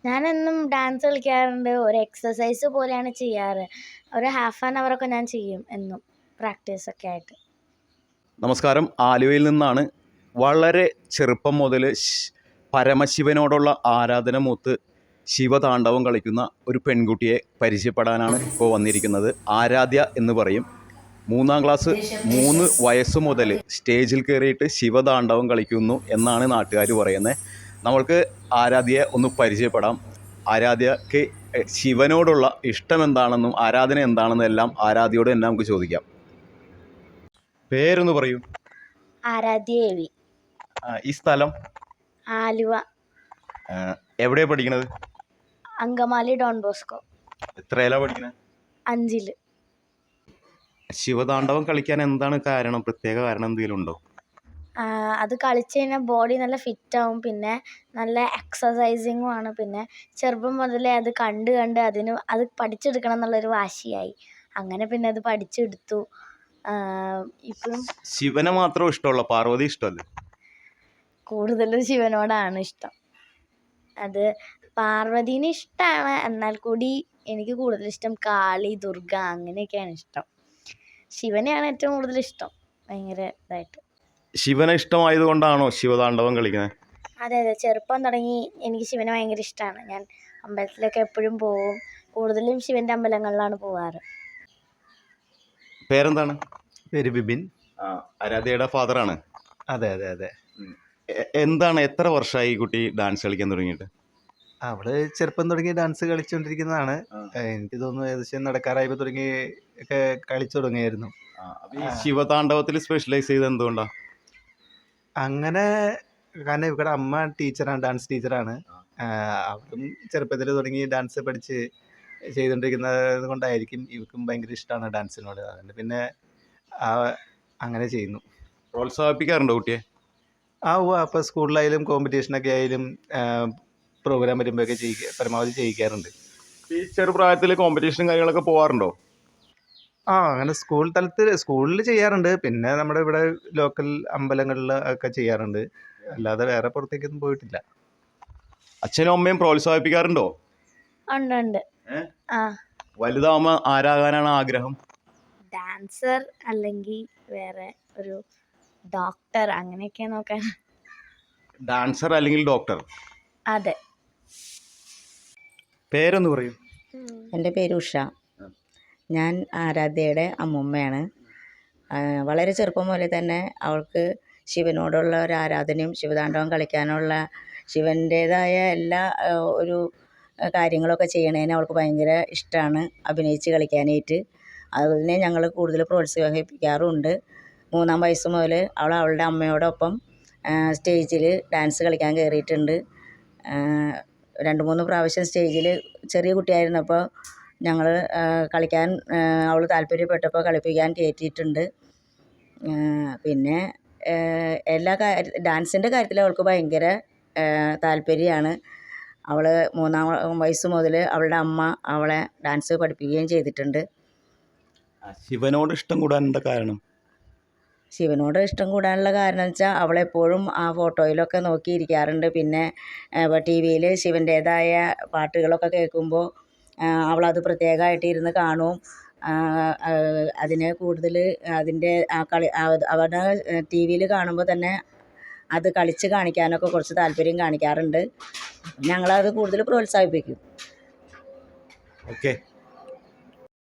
ഞാനെന്നും ഡാൻസ് കളിക്കാറുണ്ട്. ഒരു എക്സസൈസ് പോലെയാണ് ചെയ്യാറ്. ഒരു ഹാഫ് ആൻ അവറൊക്കെ ഞാൻ ചെയ്യും എന്നും പ്രാക്ടീസൊക്കെ ആയിട്ട്. നമസ്കാരം, ആലുവയിൽ നിന്നാണ്. വളരെ ചെറുപ്പം മുതൽ പരമശിവനോടുള്ള ആരാധന മൂത്ത് ശിവതാണ്ഡവം കളിക്കുന്ന ഒരു പെൺകുട്ടിയെ പരിചയപ്പെടാനാണ് ഇപ്പോൾ വന്നിരിക്കുന്നത്. ആരാധ്യ എന്ന് പറയും. 3-ാം ക്ലാസ് 3 വയസ്സ് മുതൽ സ്റ്റേജിൽ കയറിയിട്ട് ശിവതാണ്ഡവം കളിക്കുന്നു എന്നാണ് നാട്ടുകാർ പറയുന്നത്. നമ്മൾക്ക് ആരാധ്യയെ ഒന്ന് പരിചയപ്പെടാം. ആരാധ്യക്ക് ശിവനോടുള്ള ഇഷ്ടം എന്താണെന്നും ആരാധന എന്താണെന്നും എല്ലാം ആരാധ്യയോട് തന്നെ നമുക്ക് ചോദിക്കാം. പേരൊന്ന് പറയൂ. ആരാധ്യ എവി. ഈ സ്ഥലം ആലുവ. എവിടെയാണ് പഠിക്കണത്? Angamaly Don Bosco. എത്രയിലാണ് പഠിക്കണത്? 5ൽ. ശിവതാണ്ഡവം കളിക്കാൻ എന്താണ് കാരണം? പ്രത്യേക കാരണം എന്തെങ്കിലും ഉണ്ടോ? അത് കളിച്ച് കഴിഞ്ഞാൽ ബോഡി നല്ല ഫിറ്റാവും, പിന്നെ നല്ല എക്സസൈസിങ്ങും ആണ്. പിന്നെ ചെറുപ്പം മുതലേ അത് കണ്ട് അത് പഠിച്ചെടുക്കണം എന്നുള്ളൊരു വാശിയായി. അങ്ങനെ പിന്നെ അത് പഠിച്ചെടുത്തു. ഇപ്പം ശിവനെ മാത്രം ഇഷ്ടമുള്ള, പാർവതി ഇഷ്ടമല്ലേ? കൂടുതലും ശിവനോടാണ് ഇഷ്ടം. അത് പാർവതീനെ ഇഷ്ടമാണ്, എന്നാൽ കൂടി എനിക്ക് കൂടുതൽ ഇഷ്ടം കാളി, ദുർഗ അങ്ങനെയൊക്കെയാണ് ഇഷ്ടം. ശിവനെയാണ് ഏറ്റവും കൂടുതൽ ഇഷ്ടം, ഭയങ്കര ഇതായിട്ട്. ശിവനെ ഇഷ്ടമായതുകൊണ്ടാണോ ശിവതാണ്ഡവം കളിക്കുന്നത്? അതെ, ചെറുപ്പം തുടങ്ങി എനിക്ക് ശിവനെ ഭയങ്കര ഇഷ്ടമാണ്. ഞാൻ അമ്പലത്തിലൊക്കെ എപ്പോഴും പോവും. കൂടുതലും ശിവൻ്റെ അമ്പലങ്ങളിലാണ് പോവാറ്. പേരെന്താണ്? പേര് ബിബിൻ. ആരാധ്യയുടെ ഫാദറാണ്. അതെ അതെ അതെ. എന്താണ്, എത്ര വർഷമായി ഈ കുട്ടി ഡാൻസ് കളിക്കാൻ തുടങ്ങിയിട്ട്? അവള് ചെറുപ്പം തുടങ്ങി ഡാൻസ് കളിച്ചുകൊണ്ടിരിക്കുന്നതാണ്. എനിക്ക് തോന്നുന്നു ഏകദേശം നടക്കാറായപ്പോൾ തുടങ്ങി ഒക്കെ കളിച്ചു തുടങ്ങിയായിരുന്നു. ശിവതാണ്ഡവത്തിൽ സ്പെഷ്യലൈസ് ചെയ്ത് എന്തുകൊണ്ടാണ് അങ്ങനെ? കാരണം ഇവിടെ അമ്മ ടീച്ചറാണ്, ഡാൻസ് ടീച്ചറാണ്. അവളും ചെറുപ്പത്തിൽ തുടങ്ങി ഡാൻസ് പഠിച്ച് ചെയ്തുകൊണ്ടിരിക്കുന്നത് കൊണ്ടായിരിക്കും ഇവൾക്കും ഭയങ്കര ഇഷ്ടമാണ് ഡാൻസിനോട്. അതുകൊണ്ട് പിന്നെ അങ്ങനെ ചെയ്യുന്നു. പ്രോത്സാഹിപ്പിക്കാറുണ്ടോ കുട്ടിയെ? അപ്പോൾ സ്കൂളിലായാലും കോമ്പറ്റീഷനൊക്കെ ആയാലും പ്രോഗ്രാം വരുമ്പോഴൊക്കെ പരമാവധി ചെയ്യിക്കാറുണ്ട്. ഈ ചെറുപ്രായത്തിൽ കോമ്പറ്റീഷനും കാര്യങ്ങളൊക്കെ പോകാറുണ്ടോ? അങ്ങനെ സ്കൂൾ തലത്തിൽ സ്കൂളിൽ ചെയ്യാറുണ്ട്. പിന്നെ നമ്മുടെ ഇവിടെ ലോക്കൽ അമ്പലങ്ങളിൽ ഒക്കെ ചെയ്യാറുണ്ട്. അല്ലാതെ വേറെ പുറത്തേക്കൊന്നും പോയിട്ടില്ല. അച്ഛനും അമ്മയും പ്രോത്സാഹിപ്പിക്കാറുണ്ടോ? ഉണ്ട്. വലുതാവുമ്പോൾ ആരാകാനാണ് ആഗ്രഹം? ഡാൻസർ അല്ലെങ്കിൽ വേറെ ഒരു ഡോക്ടർ അങ്ങനെയൊക്കെ നോക്കാൻ. ഡാൻസർ അല്ലെങ്കിൽ ഡോക്ടർ. അതെ. പേരൊന്ന് പറയൂ. എൻ്റെ പേര് ഉഷ. ഞാൻ ആരാധ്യയുടെ അമ്മുമ്മയാണ്. വളരെ ചെറുപ്പം മുതലേ തന്നെ അവൾക്ക് ശിവനോടുള്ള ഒരു ആരാധനയും ശിവതാണ്ഡവം കളിക്കാനുള്ള ശിവൻ്റേതായ എല്ലാ ഒരു കാര്യങ്ങളൊക്കെ ചെയ്യണതിന് അവൾക്ക് ഭയങ്കര ഇഷ്ടമാണ്, അഭിനയിച്ച് കളിക്കാനായിട്ട്. അതിനെ ഞങ്ങൾ കൂടുതൽ പ്രോത്സാഹിപ്പിക്കാറുണ്ട്. 3-ാം വയസ്സ് മുതൽ അവളുടെ അമ്മയോടൊപ്പം സ്റ്റേജിൽ ഡാൻസ് കളിക്കാൻ കയറിയിട്ടുണ്ട്. 2-3 പ്രാവശ്യം സ്റ്റേജിൽ ചെറിയ കുട്ടിയായിരുന്നപ്പോൾ ഞങ്ങൾ കളിക്കാൻ അവൾ താല്പര്യപ്പെട്ടപ്പോൾ കളിപ്പിക്കാൻ കയറ്റിയിട്ടുണ്ട്. പിന്നെ ഡാൻസിൻ്റെ കാര്യത്തിൽ അവൾക്ക് ഭയങ്കര താല്പര്യമാണ്. അവൾ 3-ാം വയസ്സ് മുതൽ അവളുടെ അമ്മ അവളെ ഡാൻസ് പഠിപ്പിക്കുകയും ചെയ്തിട്ടുണ്ട്. ശിവനോട് ഇഷ്ടം കൂടാൻ എന്താ കാരണം? ശിവനോട് ഇഷ്ടം കൂടാനുള്ള കാരണം വെച്ചാൽ അവളെപ്പോഴും ആ ഫോട്ടോയിലൊക്കെ നോക്കിയിരിക്കാറുണ്ട്. പിന്നെ ടി വിയിൽ ശിവൻ്റേതായ പാട്ടുകളൊക്കെ കേൾക്കുമ്പോൾ അവളത് പ്രത്യേകമായിട്ട് ഇരുന്ന് കാണും. അതിനെ കൂടുതൽ അതിൻ്റെ അവരുടെ ടി വിയിൽ കാണുമ്പോൾ തന്നെ അത് കളിച്ച് കാണിക്കാനൊക്കെ കുറച്ച് താല്പര്യം കാണിക്കാറുണ്ട്. ഞങ്ങളത് കൂടുതൽ പ്രോത്സാഹിപ്പിക്കും. ഓക്കെ.